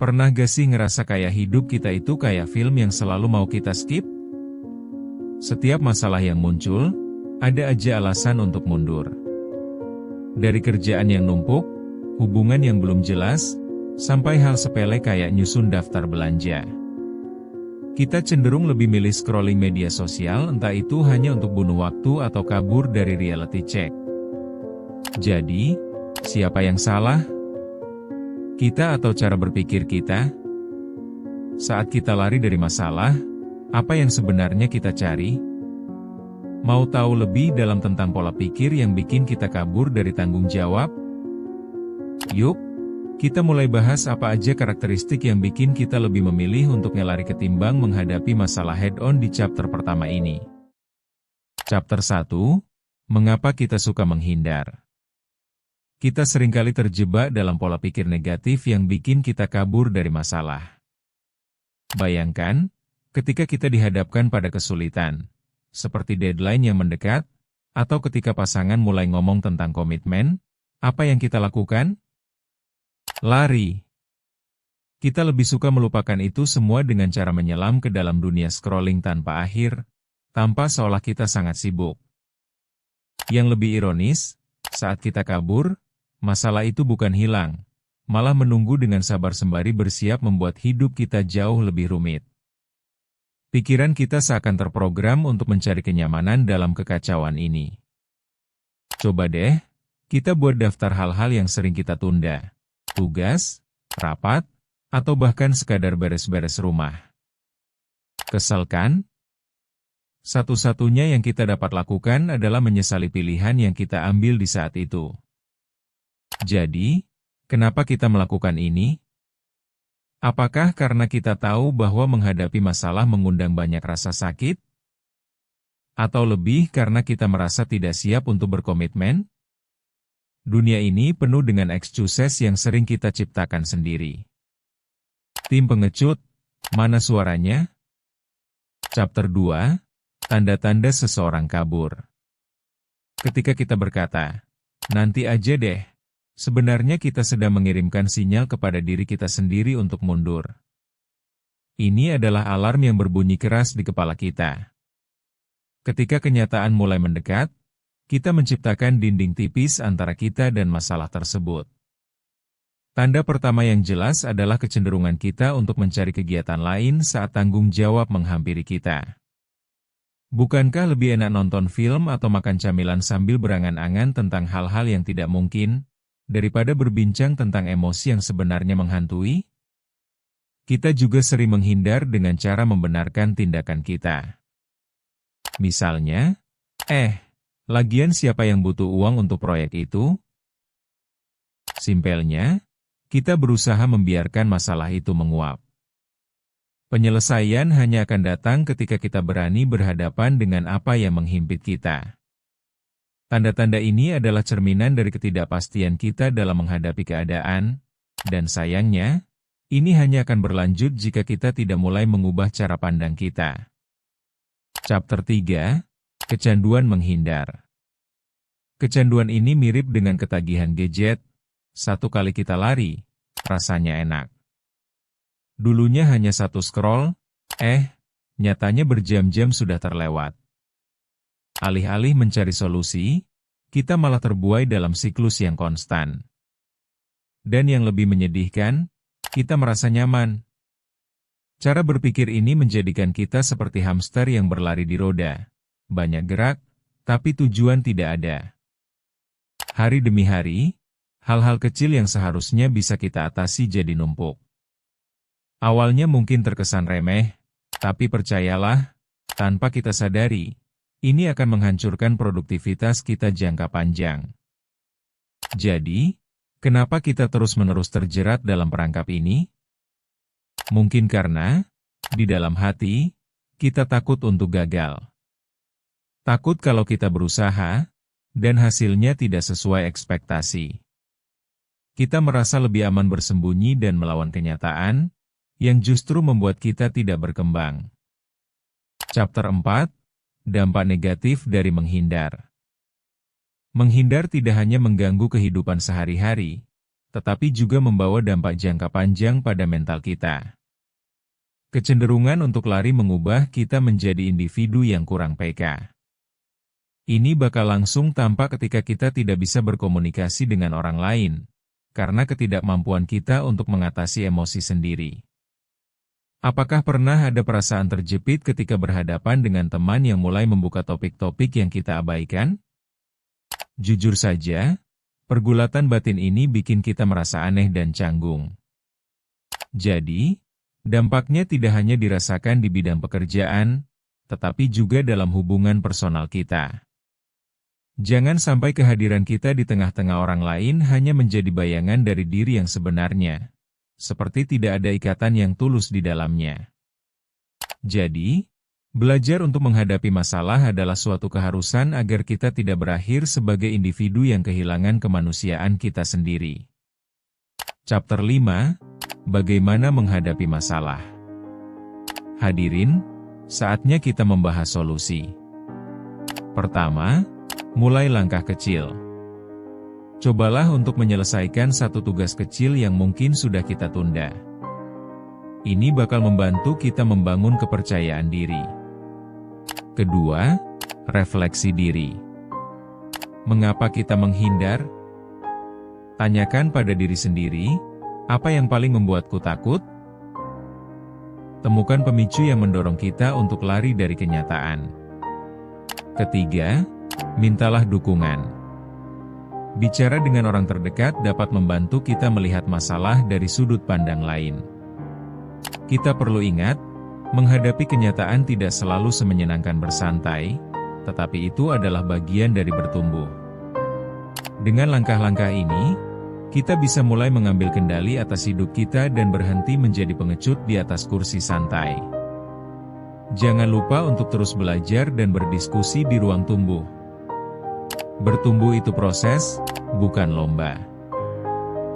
Pernah gak sih ngerasa kayak hidup kita itu kayak film yang selalu mau kita skip? Setiap masalah yang muncul, ada aja alasan untuk mundur. Dari kerjaan yang numpuk, hubungan yang belum jelas, sampai hal sepele kayak nyusun daftar belanja. Kita cenderung lebih milih scrolling media sosial, entah itu hanya untuk bunuh waktu atau kabur dari reality check. Jadi, siapa yang salah? Kita atau cara berpikir kita? Saat kita lari dari masalah, apa yang sebenarnya kita cari? Mau tahu lebih dalam tentang pola pikir yang bikin kita kabur dari tanggung jawab? Yuk, kita mulai bahas apa aja karakteristik yang bikin kita lebih memilih untuk ngelari ketimbang menghadapi masalah head-on di chapter pertama ini. Chapter 1, Mengapa kita suka menghindar? Kita seringkali terjebak dalam pola pikir negatif yang bikin kita kabur dari masalah. Bayangkan, ketika kita dihadapkan pada kesulitan, seperti deadline yang mendekat, atau ketika pasangan mulai ngomong tentang komitmen, apa yang kita lakukan? Lari. Kita lebih suka melupakan itu semua dengan cara menyelam ke dalam dunia scrolling tanpa akhir, tanpa seolah kita sangat sibuk. Yang lebih ironis, saat kita kabur, masalah itu bukan hilang, malah menunggu dengan sabar sembari bersiap membuat hidup kita jauh lebih rumit. Pikiran kita seakan terprogram untuk mencari kenyamanan dalam kekacauan ini. Coba deh, kita buat daftar hal-hal yang sering kita tunda. Tugas, rapat, atau bahkan sekadar beres-beres rumah. Kesel kan? Satu-satunya yang kita dapat lakukan adalah menyesali pilihan yang kita ambil di saat itu. Jadi, kenapa kita melakukan ini? Apakah karena kita tahu bahwa menghadapi masalah mengundang banyak rasa sakit? Atau lebih karena kita merasa tidak siap untuk berkomitmen? Dunia ini penuh dengan excuses yang sering kita ciptakan sendiri. Tim pengecut, mana suaranya? Chapter 2, Tanda-tanda seseorang kabur. Ketika kita berkata, nanti aja deh, sebenarnya kita sedang mengirimkan sinyal kepada diri kita sendiri untuk mundur. Ini adalah alarm yang berbunyi keras di kepala kita. Ketika kenyataan mulai mendekat, kita menciptakan dinding tipis antara kita dan masalah tersebut. Tanda pertama yang jelas adalah kecenderungan kita untuk mencari kegiatan lain saat tanggung jawab menghampiri kita. Bukankah lebih enak nonton film atau makan camilan sambil berangan-angan tentang hal-hal yang tidak mungkin, daripada berbincang tentang emosi yang sebenarnya menghantui? Kita juga sering menghindar dengan cara membenarkan tindakan kita. Misalnya, lagian siapa yang butuh uang untuk proyek itu? Simpelnya, kita berusaha membiarkan masalah itu menguap. Penyelesaian hanya akan datang ketika kita berani berhadapan dengan apa yang menghimpit kita. Tanda-tanda ini adalah cerminan dari ketidakpastian kita dalam menghadapi keadaan, dan sayangnya, ini hanya akan berlanjut jika kita tidak mulai mengubah cara pandang kita. Chapter 3, Kecanduan menghindar. Kecanduan ini mirip dengan ketagihan gadget. Satu kali kita lari, rasanya enak. Dulunya hanya satu scroll, nyatanya berjam-jam sudah terlewat. Alih-alih mencari solusi, kita malah terbuai dalam siklus yang konstan. Dan yang lebih menyedihkan, kita merasa nyaman. Cara berpikir ini menjadikan kita seperti hamster yang berlari di roda. Banyak gerak, tapi tujuan tidak ada. Hari demi hari, hal-hal kecil yang seharusnya bisa kita atasi jadi numpuk. Awalnya mungkin terkesan remeh, tapi percayalah, tanpa kita sadari, ini akan menghancurkan produktivitas kita jangka panjang. Jadi, kenapa kita terus-menerus terjerat dalam perangkap ini? Mungkin karena, di dalam hati, kita takut untuk gagal. Takut kalau kita berusaha, dan hasilnya tidak sesuai ekspektasi. Kita merasa lebih aman bersembunyi dan melawan kenyataan, yang justru membuat kita tidak berkembang. Chapter 4, Dampak negatif dari menghindar. Menghindar tidak hanya mengganggu kehidupan sehari-hari, tetapi juga membawa dampak jangka panjang pada mental kita. Kecenderungan untuk lari mengubah kita menjadi individu yang kurang peka. Ini bakal langsung tampak ketika kita tidak bisa berkomunikasi dengan orang lain, karena ketidakmampuan kita untuk mengatasi emosi sendiri. Apakah pernah ada perasaan terjepit ketika berhadapan dengan teman yang mulai membuka topik-topik yang kita abaikan? Jujur saja, pergulatan batin ini bikin kita merasa aneh dan canggung. Jadi, dampaknya tidak hanya dirasakan di bidang pekerjaan, tetapi juga dalam hubungan personal kita. Jangan sampai kehadiran kita di tengah-tengah orang lain hanya menjadi bayangan dari diri yang sebenarnya, seperti tidak ada ikatan yang tulus di dalamnya. Jadi, belajar untuk menghadapi masalah adalah suatu keharusan agar kita tidak berakhir sebagai individu yang kehilangan kemanusiaan kita sendiri. Chapter 5, Bagaimana menghadapi masalah. Hadirin, saatnya kita membahas solusi. Pertama, mulai langkah kecil. Cobalah untuk menyelesaikan satu tugas kecil yang mungkin sudah kita tunda. Ini bakal membantu kita membangun kepercayaan diri. Kedua, refleksi diri. Mengapa kita menghindar? Tanyakan pada diri sendiri, apa yang paling membuatku takut? Temukan pemicu yang mendorong kita untuk lari dari kenyataan. Ketiga, mintalah dukungan. Bicara dengan orang terdekat dapat membantu kita melihat masalah dari sudut pandang lain. Kita perlu ingat, menghadapi kenyataan tidak selalu semenyenangkan bersantai, tetapi itu adalah bagian dari bertumbuh. Dengan langkah-langkah ini, kita bisa mulai mengambil kendali atas hidup kita dan berhenti menjadi pengecut di atas kursi santai. Jangan lupa untuk terus belajar dan berdiskusi di ruang tumbuh. Bertumbuh itu proses, bukan lomba.